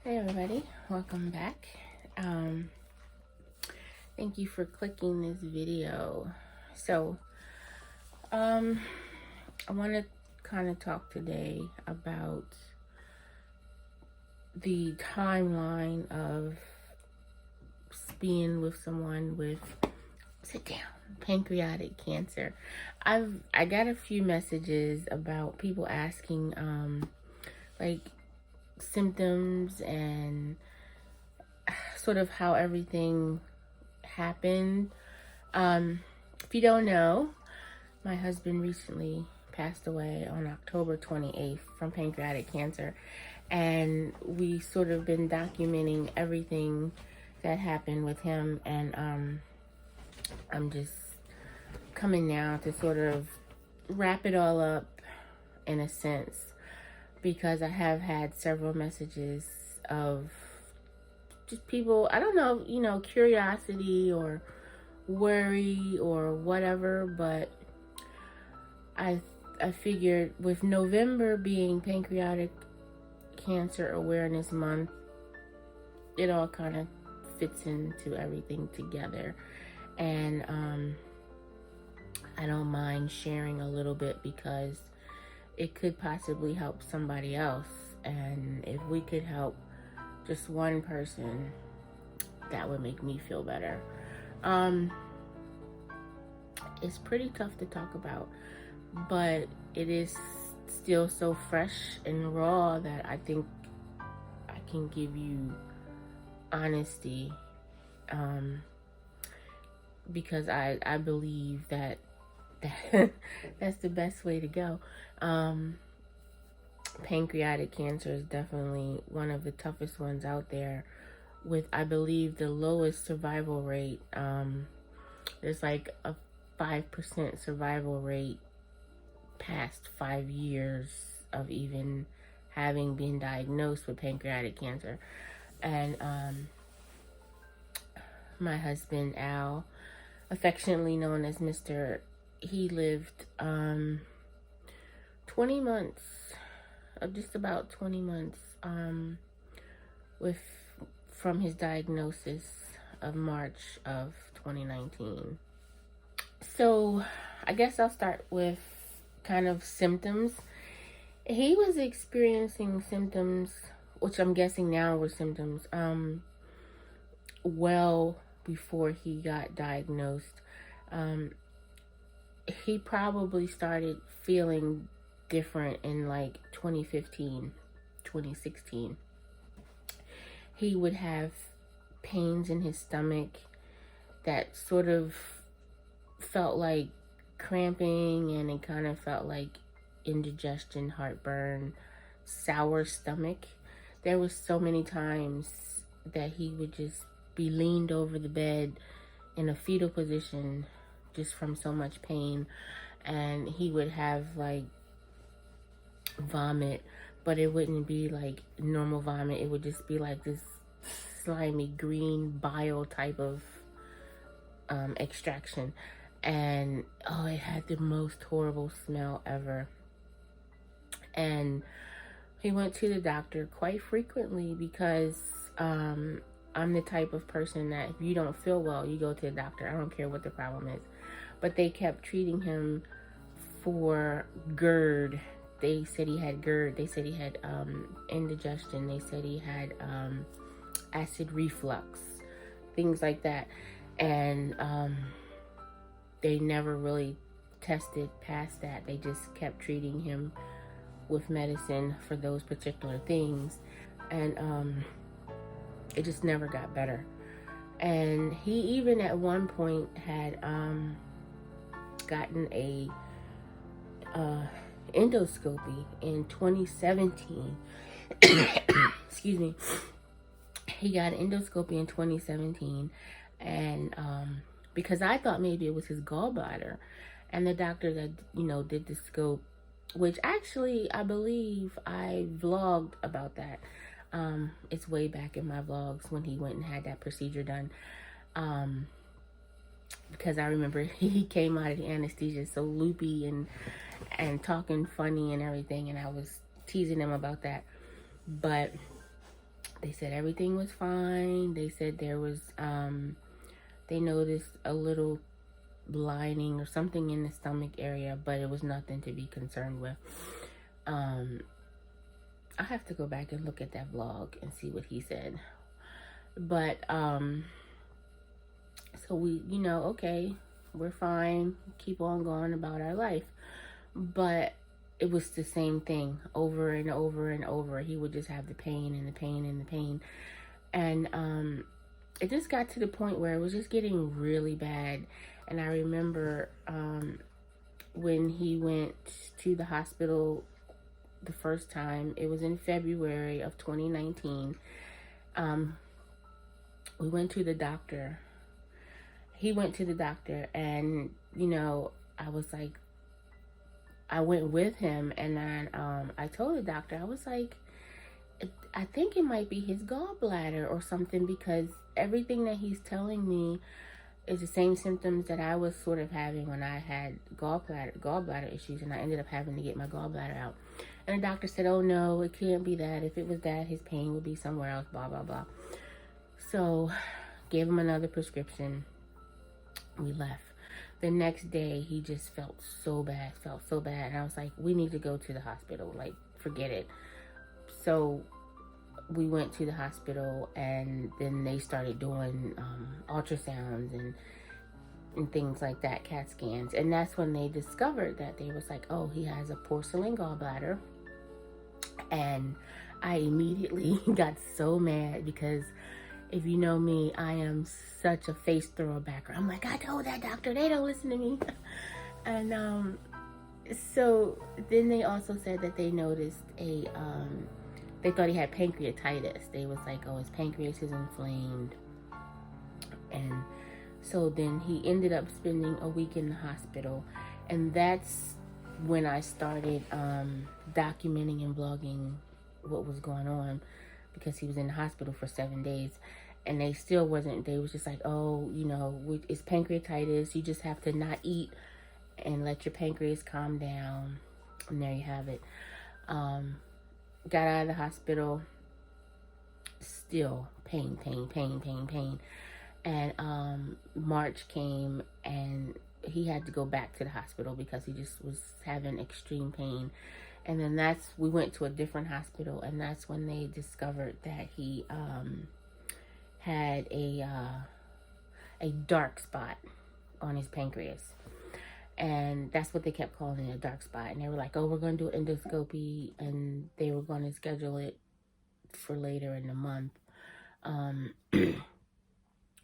Hey everybody, welcome back. Thank you for clicking this video. So, I want to kind of talk today about the timeline of being with someone with, sit down, pancreatic cancer. I got a few messages about people asking, like symptoms and sort of how everything happened. If you don't know, my husband recently passed away on October 28th from pancreatic cancer, and we sort of been documenting everything that happened with him, and I'm just coming now to sort of wrap it all up in a sense, because I have had several messages of just people, I don't know, curiosity or worry or whatever, but I figured with November being Pancreatic Cancer Awareness Month, it all kind of fits into everything together. And I don't mind sharing a little bit because it could possibly help somebody else. And if we could help just one person, that would make me feel better. It's pretty tough to talk about, but it is still so fresh and raw that I think I can give you honesty, because I believe that that's the best way to go. Pancreatic cancer is definitely one of the toughest ones out there, with, I believe, the lowest survival rate. There's like a 5% survival rate past 5 years of even having been diagnosed with pancreatic cancer. And my husband, Al, affectionately known as Mr., he lived 20 months, just about 20 months, from his diagnosis of March of 2019. So I guess I'll start with kind of symptoms. He was experiencing symptoms, which I'm guessing now were symptoms, well before he got diagnosed. He probably started feeling different in like 2015, 2016. He would have pains in his stomach that sort of felt like cramping, and it kind of felt like indigestion, heartburn, sour stomach. There was so many times that he would just be leaned over the bed in a fetal position just from so much pain, and he would have like vomit, but it wouldn't be like normal vomit. It would just be like this slimy green bile type of extraction, and it had the most horrible smell ever. And he went to the doctor quite frequently because I'm the type of person that if you don't feel well, you go to the doctor. I don't care what the problem is. But they kept treating him for GERD. They said he had GERD. They said he had indigestion. They said he had acid reflux, things like that. And they never really tested past that. They just kept treating him with medicine for those particular things. And it just never got better. And he even at one point had gotten a endoscopy in 2017. Excuse me. He got an endoscopy in 2017, and because I thought maybe it was his gallbladder, and the doctor that did the scope, which actually I believe I vlogged about that. It's way back in my vlogs when he went and had that procedure done. Because I remember he came out of the anesthesia so loopy and talking funny and everything, and I was teasing him about that. But They said everything was fine. They said there was, they noticed a little lining or something in the stomach area, but it was nothing to be concerned with. I have to go back and look at that vlog and see what he said. But, so we, okay, we're fine, keep on going about our life. But it was the same thing over and over and over. He would just have the pain and the pain and the pain. And it just got to the point where it was just getting really bad. And I remember when he went to the hospital the first time, it was in February of 2019. We went to the doctor. He went to the doctor, and I was like, I went with him, and then I told the doctor, I was like, I think it might be his gallbladder or something, because everything that he's telling me is the same symptoms that I was sort of having when I had gallbladder issues, and I ended up having to get my gallbladder out. And the doctor said, oh no, it can't be that. If it was that, his pain would be somewhere else, blah, blah, blah. So gave him another prescription. We left. The next day, he just felt so bad. And I was like, we need to go to the hospital. Like, forget it. So we went to the hospital, and then they started doing ultrasounds and things like that, CAT scans. And that's when they discovered that they was like, oh, he has a porcelain gallbladder. And I immediately got so mad, because if you know me, I am such a face thrower backer. I'm like, I told that doctor, they don't listen to me. And so then they also said that they noticed they thought he had pancreatitis. They was like, oh, his pancreas is inflamed. And so then he ended up spending a week in the hospital. And that's when I started documenting and vlogging what was going on, because he was in the hospital for 7 days. And they still wasn't, they was just like, oh, it's pancreatitis. You just have to not eat and let your pancreas calm down. And there you have it. Got out of the hospital, still pain. And March came, and he had to go back to the hospital because he just was having extreme pain. And then we went to a different hospital, and that's when they discovered that he had a dark spot on his pancreas. And that's what they kept calling it, a dark spot. And they were like, oh, we're going to do endoscopy, and they were going to schedule it for later in the month.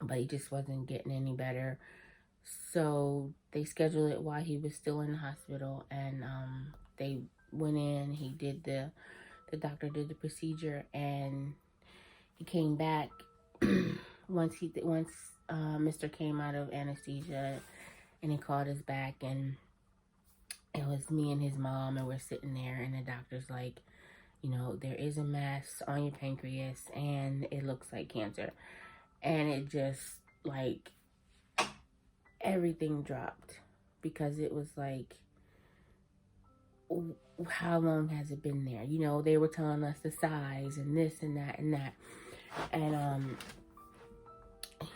But he just wasn't getting any better. So they scheduled it while he was still in the hospital, and they went in, he did the doctor did the procedure, and he came back once Mr. came out of anesthesia, and he called us back, and it was me and his mom, and we're sitting there, and the doctor's like, there is a mass on your pancreas, and it looks like cancer. And it just, like, everything dropped, because it was like, how long has it been there? They were telling us the size and this and that and that. And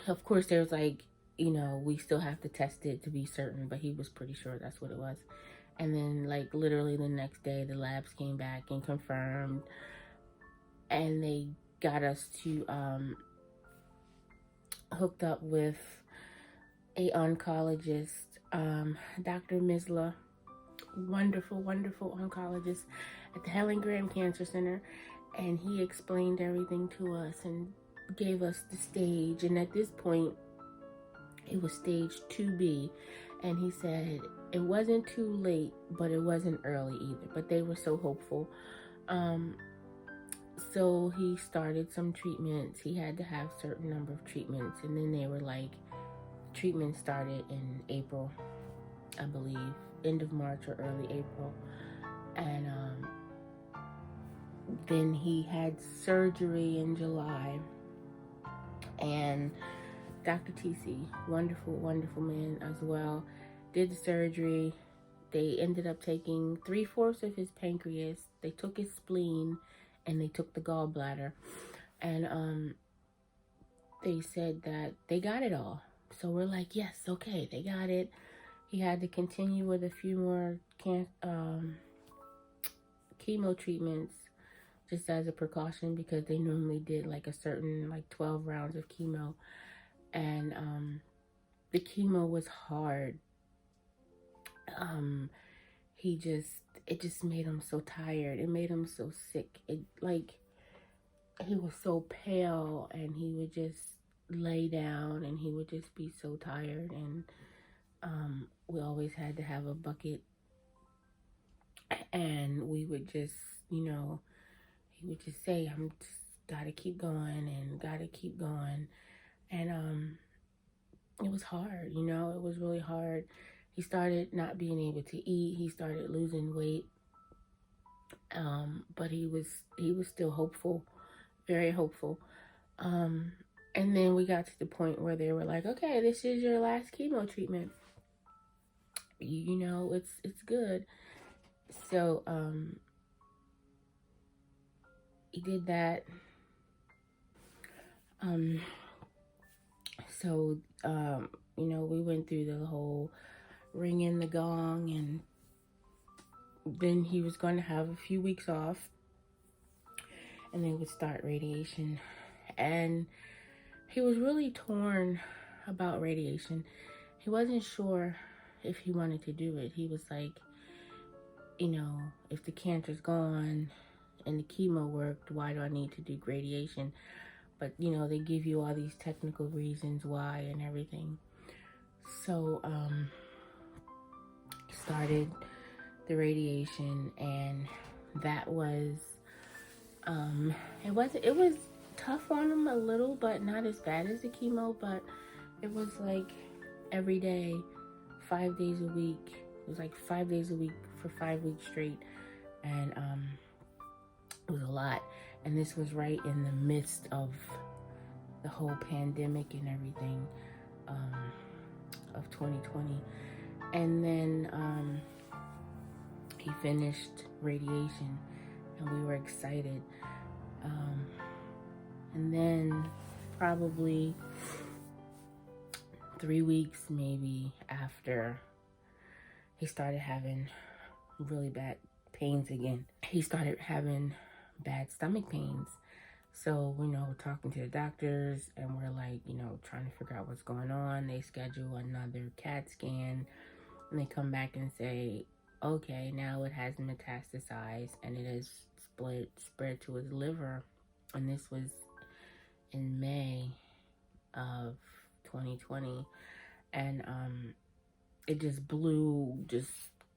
of course there was like, we still have to test it to be certain, but he was pretty sure that's what it was. And then like literally the next day the labs came back and confirmed, and they got us to hooked up with a oncologist, Dr. Misla, wonderful oncologist at the Helen Graham Cancer Center. And he explained everything to us and gave us the stage. And at this point, it was stage 2B. And he said it wasn't too late, but it wasn't early either. But they were so hopeful. So he started some treatments. He had to have a certain number of treatments. And then they were like, treatment started in April, I believe, end of March or early April. And then he had surgery in July. And Dr. TC, wonderful man as well, did the surgery. They ended up taking 3/4 of his pancreas. They took his spleen, and they took the gallbladder. And they said that they got it all. So we're like, yes, okay, they got it. He had to continue with a few more chemo treatments just as a precaution, because they normally did like a certain, like 12 rounds of chemo. And the chemo was hard. It just made him so tired. It made him so sick. It, like, he was so pale, and he would just lay down, and he would just be so tired. And we always had to have a bucket, and we would just, you know, he would just say, I'm just gotta keep going and gotta keep going. And it was hard, you know, it was really hard. He started not being able to eat. He started losing weight. But he was still hopeful, very hopeful. And then we got to the point where they were like, okay, this is your last chemo treatment. You know, it's good. So he did that. You know, we went through the whole ringing the gong, and then he was going to have a few weeks off, and they would start radiation. And he was really torn about radiation. He wasn't sure if he wanted to do it. He was like, you know, if the cancer's gone and the chemo worked, why do I need to do radiation? But, you know, they give you all these technical reasons why and everything. So, started the radiation, and that was, it was tough on him a little, but not as bad as the chemo. But it was like every day, 5 days a week. It was like 5 days a week for 5 weeks straight. And it was a lot. And this was right in the midst of the whole pandemic and everything, of 2020. And then he finished radiation, and we were excited. And then probably 3 weeks maybe after, he started having really bad pains again. He started having bad stomach pains. So, you know, we're talking to the doctors, and we're like, you know, trying to figure out what's going on. They schedule another CAT scan, and they come back and say, okay, now it has metastasized, and it has spread to his liver. And this was in May of 2020. And it just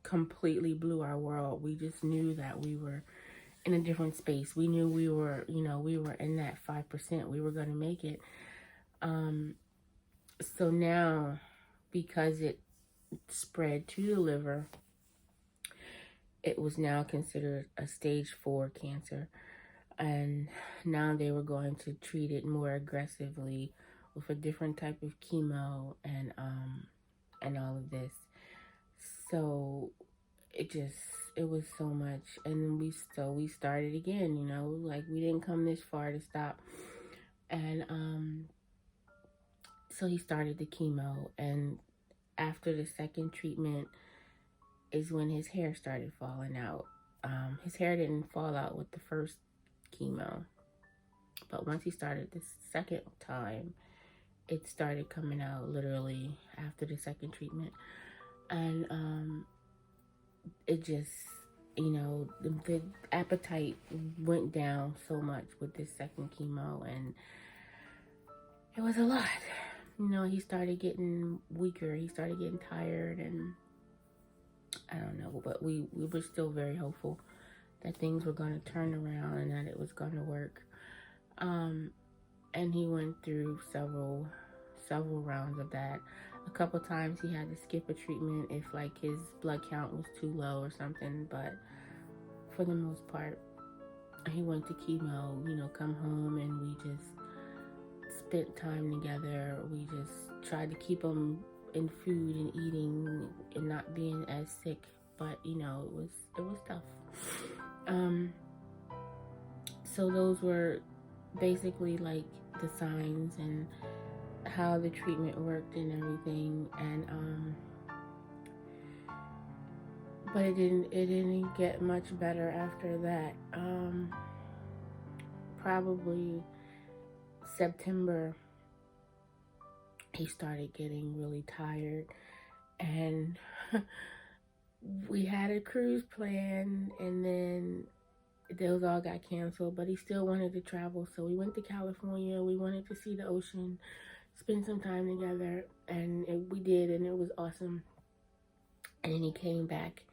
completely blew our world. We just knew that we were in a different space. We knew we were, you know, we were in that 5%. We were going to make it. So now, because it spread to the liver, it was now considered a stage 4 cancer. And now they were going to treat it more aggressively with a different type of chemo and all of this. So it was so much. And we started again, you know, like we didn't come this far to stop. And so he started the chemo, and after the second treatment is when his hair started falling out. His hair didn't fall out with the first chemo, but once he started the second time, it started coming out literally after the second treatment. And it just, you know, the appetite went down so much with this second chemo, and it was a lot. You know, he started getting weaker, he started getting tired, and I don't know, but we were still very hopeful that things were going to turn around and that it was going to work. And he went through several rounds of that. A couple times he had to skip a treatment if like his blood count was too low or something, but for the most part, he went to chemo, you know, come home, and we just spent time together. We just tried to keep him in food and eating and not being as sick, but you know, it was tough. So those were basically like the signs and how the treatment worked and everything, and but it didn't get much better after that. Probably September, he started getting really tired, and we had a cruise plan, and then those all got canceled, but he still wanted to travel, so we went to California. We wanted to see the ocean, spend some time together, and we did, and it was awesome. And then he came back,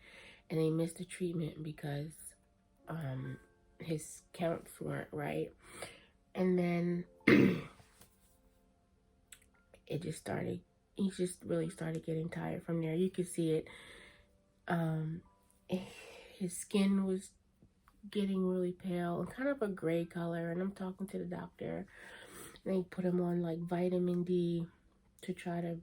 and they missed the treatment because his counts weren't right. And then it just started, he just really started getting tired from there. You could see it. His skin was getting really pale and kind of a gray color, and I'm talking to the doctor, and they put him on like vitamin D to try to,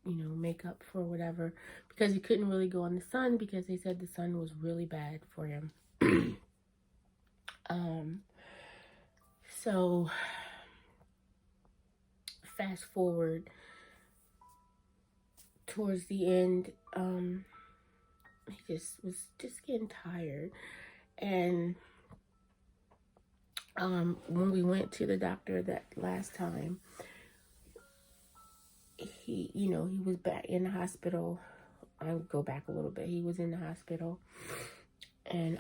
make up for whatever, because he couldn't really go in the sun because they said the sun was really bad for him. So fast forward towards the end, he just was just getting tired. And when we went to the doctor that last time, he was back in the hospital. I'll go back a little bit. He was in the hospital, and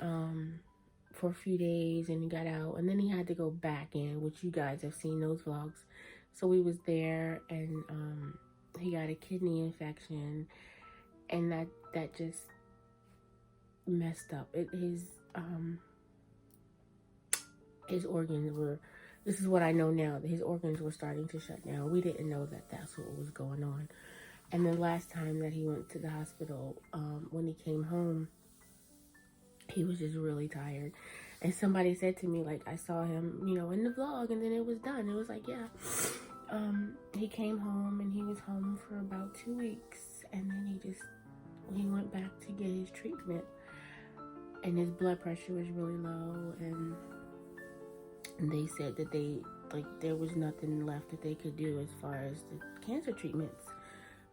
for a few days, and he got out, and then he had to go back in, which you guys have seen those vlogs. So we was there, and he got a kidney infection, and that just messed up. His organs were, this is what I know now, that his organs were starting to shut down. We didn't know that that's what was going on. And the last time that he went to the hospital, when he came home, he was just really tired. And somebody said to me, like, I saw him, in the vlog, and then it was done. It was like, yeah. He came home, and he was home for about 2 weeks, and then he went back to get his treatment, and his blood pressure was really low, and they said that there was nothing left that they could do as far as the cancer treatments,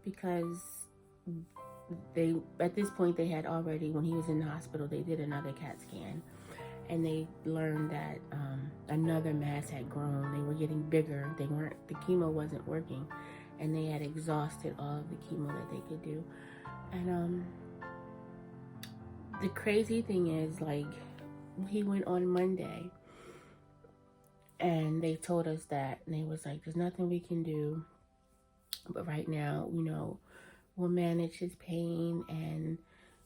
because at this point they had already, when he was in the hospital, they did another CAT scan, and they learned that another mass had grown. They were getting bigger. The chemo wasn't working, and they had exhausted all of the chemo that they could do. And the crazy thing is, like, he went on Monday, and they told us that, and they was like, there's nothing we can do, but right now, we'll manage his pain and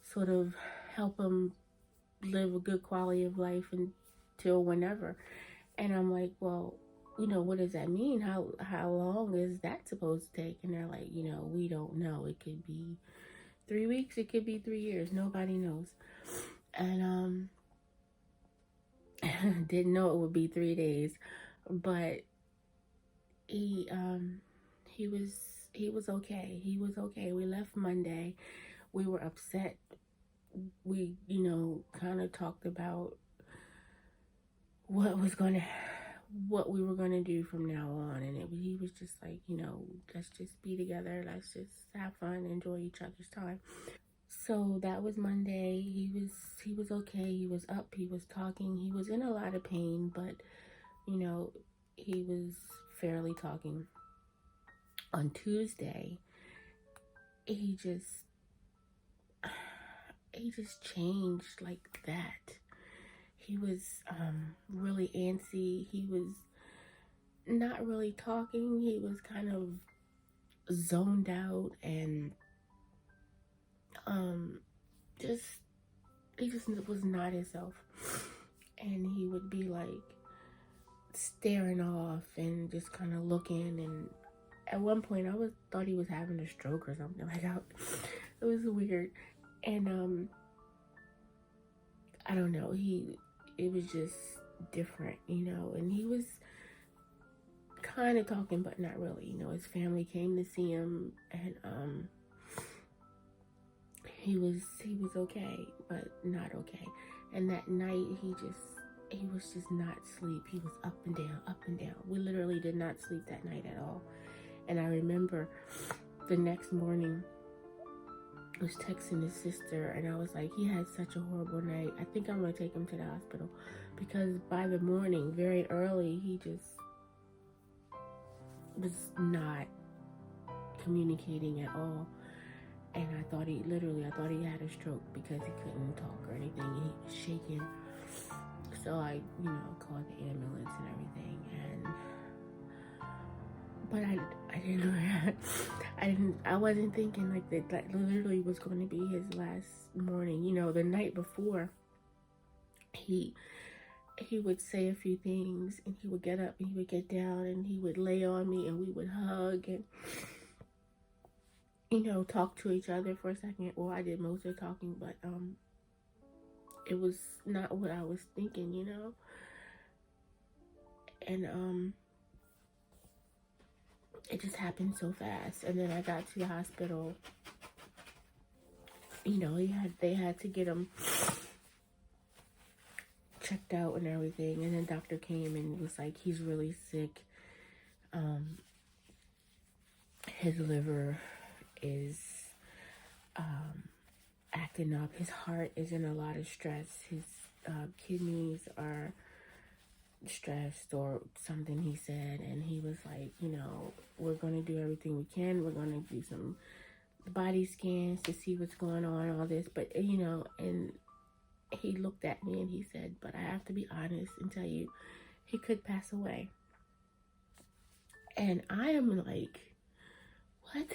sort of help him live a good quality of life until whenever. And I'm like, well, what does that mean? How long is that supposed to take? And they're like, we don't know. It could be 3 weeks. It could be 3 years. Nobody knows. And didn't know it would be 3 days, but he was okay. He was okay. We left Monday. We were upset. We, kind of talked about what we were gonna do from now on, and he was just like, let's just be together. Let's just have fun, enjoy each other's time. So that was Monday. He was okay. He was up. He was talking. He was in a lot of pain, but he was fairly talking. On Tuesday, he just changed like that. He was really antsy. He was not really talking. He was kind of zoned out, and he just was not himself. And he would be like staring off and just kind of looking, and at one point I thought he was having a stroke or something like that. It was weird. And I don't know, it was just different, and he was kind of talking but not really. His family came to see him, and he was okay but not okay. And that night he he was just not asleep. He was up and down, up and down. We literally did not sleep that night at all. And I remember the next morning, I was texting his sister, and I was like, he had such a horrible night. I think I'm going to take him to the hospital, because by the morning, very early, he just was not communicating at all. And I thought he had a stroke, because he couldn't talk or anything, and he was shaking. So I, called the ambulance and everything, but I wasn't thinking like that literally was going to be his last morning. The night before, he would say a few things, and he would get up and he would get down and he would lay on me, and we would hug and, talk to each other for a second. Well, I did most of the talking, but, it was not what I was thinking, and, it just happened so fast. And then I got to the hospital, they had to get him checked out and everything. And then doctor came and was like, he's really sick. His liver is acting up. His heart is in a lot of stress. His kidneys are stressed or something, he said. And he was like, we're going to do everything we can. We're going to do some body scans to see what's going on, all this. But, and he looked at me and he said, but I have to be honest and tell you, he could pass away. And I am like, what?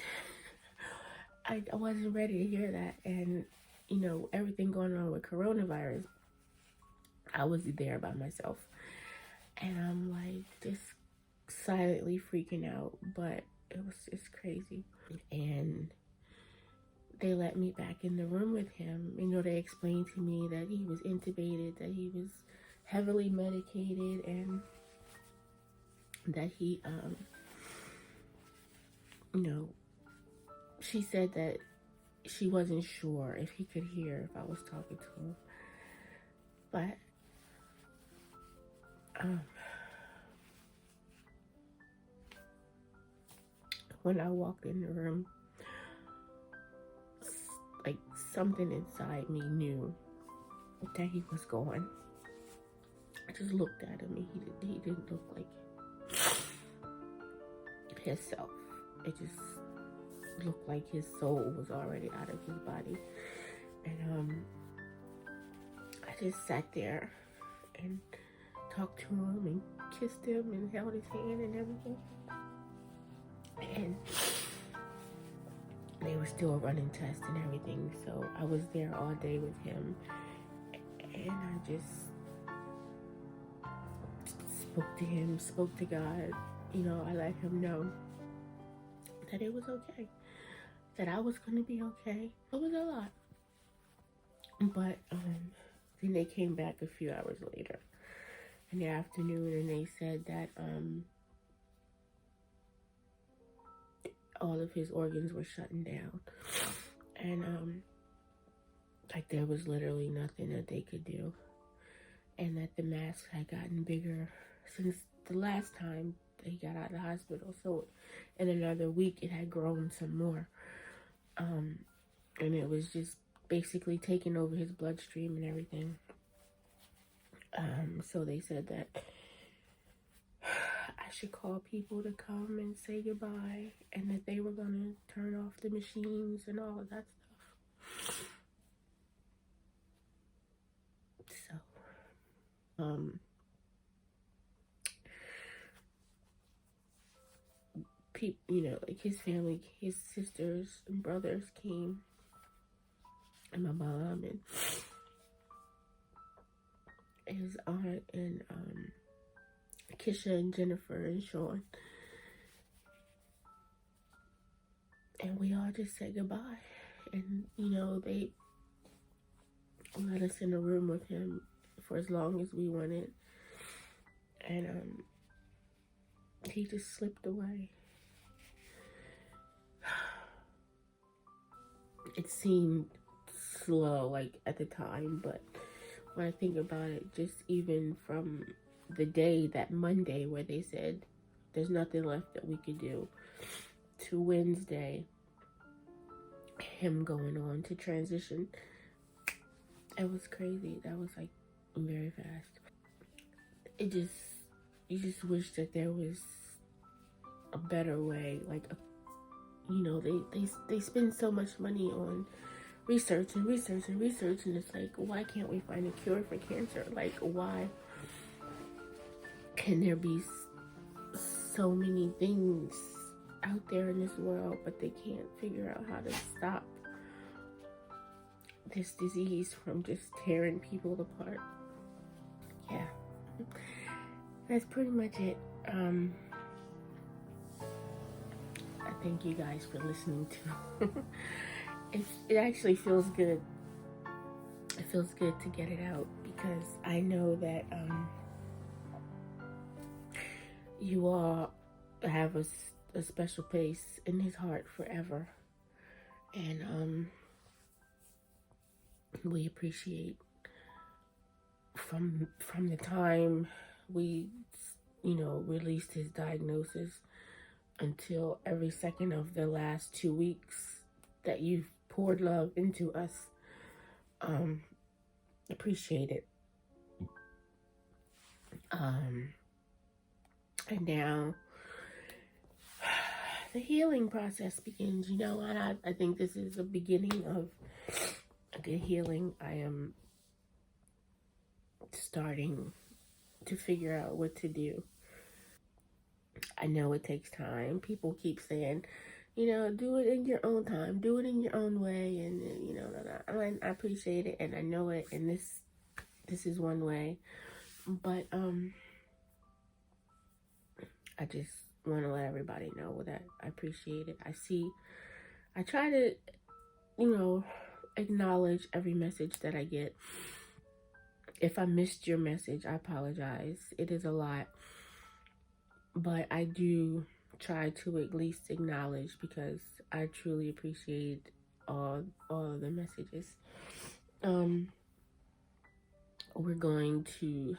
I wasn't ready to hear that. And, everything going on with coronavirus, I was there by myself. And I'm like just silently freaking out, but it was just crazy. And they let me back in the room with him. They explained to me that he was intubated, that he was heavily medicated, and that he, she said that she wasn't sure if he could hear if I was talking to him. But, when I walked in the room, like something inside me knew that he was gone. I just looked at him and he didn't look like himself. It just looked like his soul was already out of his body. And I just sat there and talked to him and kissed him and held his hand and everything. And they were still running tests and everything, so I was there all day with him, and I just spoke to him, spoke to God. I let him know that it was okay, that I was going to be okay. It was a lot. But then they came back a few hours later in the afternoon, and they said that all of his organs were shutting down, and like there was literally nothing that they could do, and that the mass had gotten bigger since the last time they got out of the hospital. So in another week it had grown some more, and it was just basically taking over his bloodstream and everything. So they said that I should call people to come and say goodbye, and that they were going to turn off the machines and all of that stuff. So, like his family, his sisters and brothers came, and my mom and his aunt and Kisha and Jennifer and Sean, and we all just said goodbye. And they let us in a room with him for as long as we wanted, and he just slipped away. It seemed slow, like at the time, but when I think about it, just even from the day, that Monday, where they said there's nothing left that we could do, to Wednesday, him going on to transition. It was crazy. That was like very fast. You just wish that there was a better way. Like, they spend so much money on research and research and research, and it's like, why can't we find a cure for cancer? Like, why can there be so many things out there in this world, but they can't figure out how to stop this disease from just tearing people apart? Yeah, that's pretty much it. I thank you guys for listening to. It actually feels good. It feels good to get it out, because I know that you all have a special place in his heart forever, and we appreciate from the time we released his diagnosis until every second of the last 2 weeks that you've poured love into us. Appreciate it. And now the healing process begins. I think this is the beginning of a good healing. I am starting to figure out what to do. I know it takes time. People keep saying, do it in your own time, do it in your own way, and I appreciate it, and I know it, and this is one way, but I just want to let everybody know that I appreciate it. I try to acknowledge every message that I get. If I missed your message, I apologize. It is a lot, but I do try to at least acknowledge, because I truly appreciate all of the messages. We're going to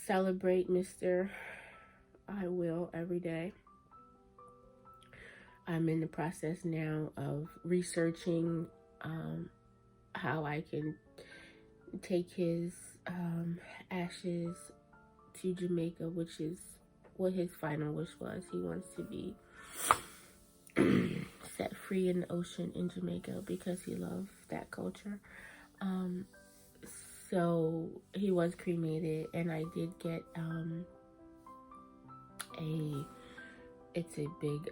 celebrate Mr. I Will every day. I'm in the process now of researching how I can take his ashes to Jamaica, which is what his final wish was. He wants to be set free in the ocean in Jamaica because he loves that culture. So he was cremated, and I did get it's a big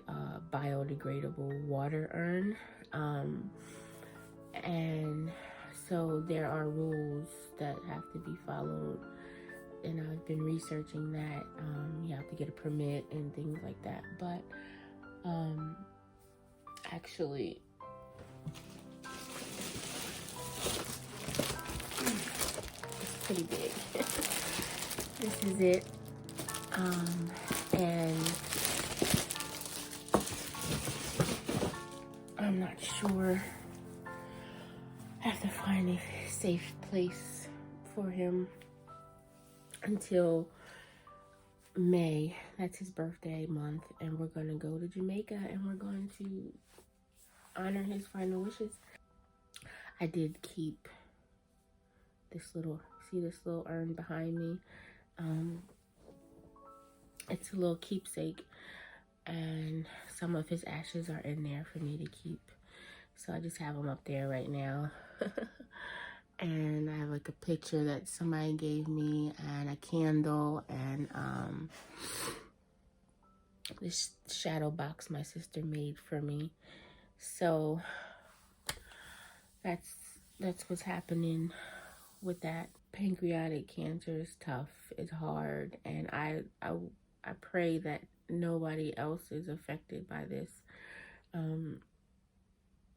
biodegradable water urn, and so there are rules that have to be followed, and I've been researching that. You have to get a permit and things like that, but actually it's pretty big. This is it, and I'm not sure. I have to find a safe place for him until May. That's his birthday month, and we're going to go to Jamaica, and we're going to honor his final wishes. I did keep this little urn behind me. It's a little keepsake, and some of his ashes are in there for me to keep. So I just have them up there right now. And I have like a picture that somebody gave me, and a candle, and this shadow box my sister made for me. So that's what's happening with that. Pancreatic cancer is tough, it's hard, and I pray that nobody else is affected by this.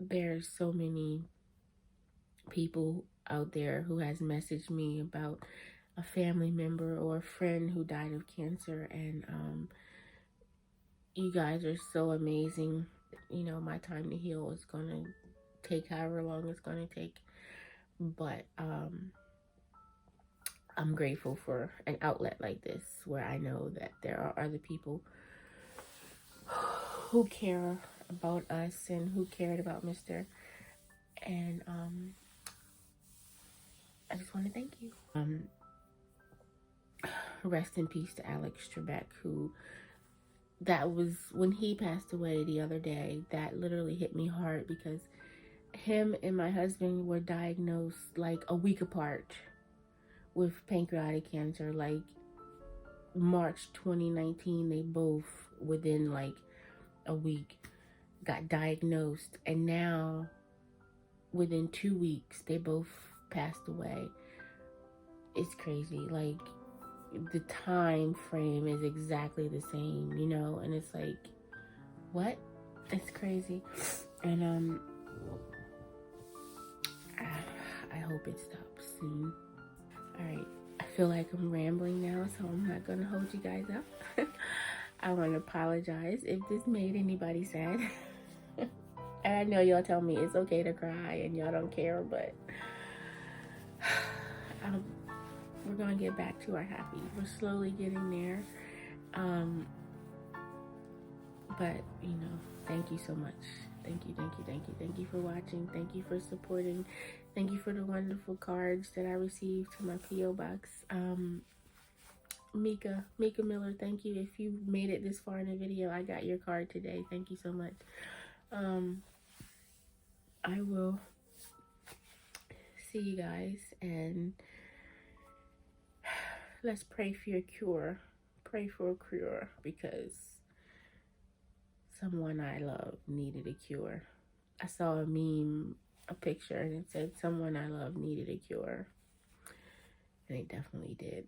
There's so many people out there who has messaged me about a family member or a friend who died of cancer, and you guys are so amazing. My time to heal is gonna take however long it's gonna take, but I'm grateful for an outlet like this where I know that there are other people who care about us and who cared about Mr. And I just want to thank you. Rest in peace to Alex Trebek, who, that was when he passed away the other day. That literally hit me hard because him and my husband were diagnosed like a week apart with pancreatic cancer. Like March 2019, they both within like a week got diagnosed, and now within 2 weeks they both passed away. It's crazy. Like the time frame is exactly the same, you know, and it's like, what? It's crazy. And I hope it stops soon. All right, I feel like I'm rambling now, so I'm not gonna hold you guys up. I want to apologize if this made anybody sad. And I know y'all tell me it's okay to cry and y'all don't care, but we're gonna get back to our happy. We're slowly getting there. But you know, thank you so much. Thank you, thank you, thank you. Thank you for watching. Thank you for supporting. Thank you for the wonderful cards that I received to my P.O. box. Mika Miller, thank you. If you made it this far in the video, I got your card today. Thank you so much. I will see you guys, and let's pray for your cure. Pray for a cure, because someone I love needed a cure. I saw a meme, a picture, and it said someone I love needed a cure. And it definitely did.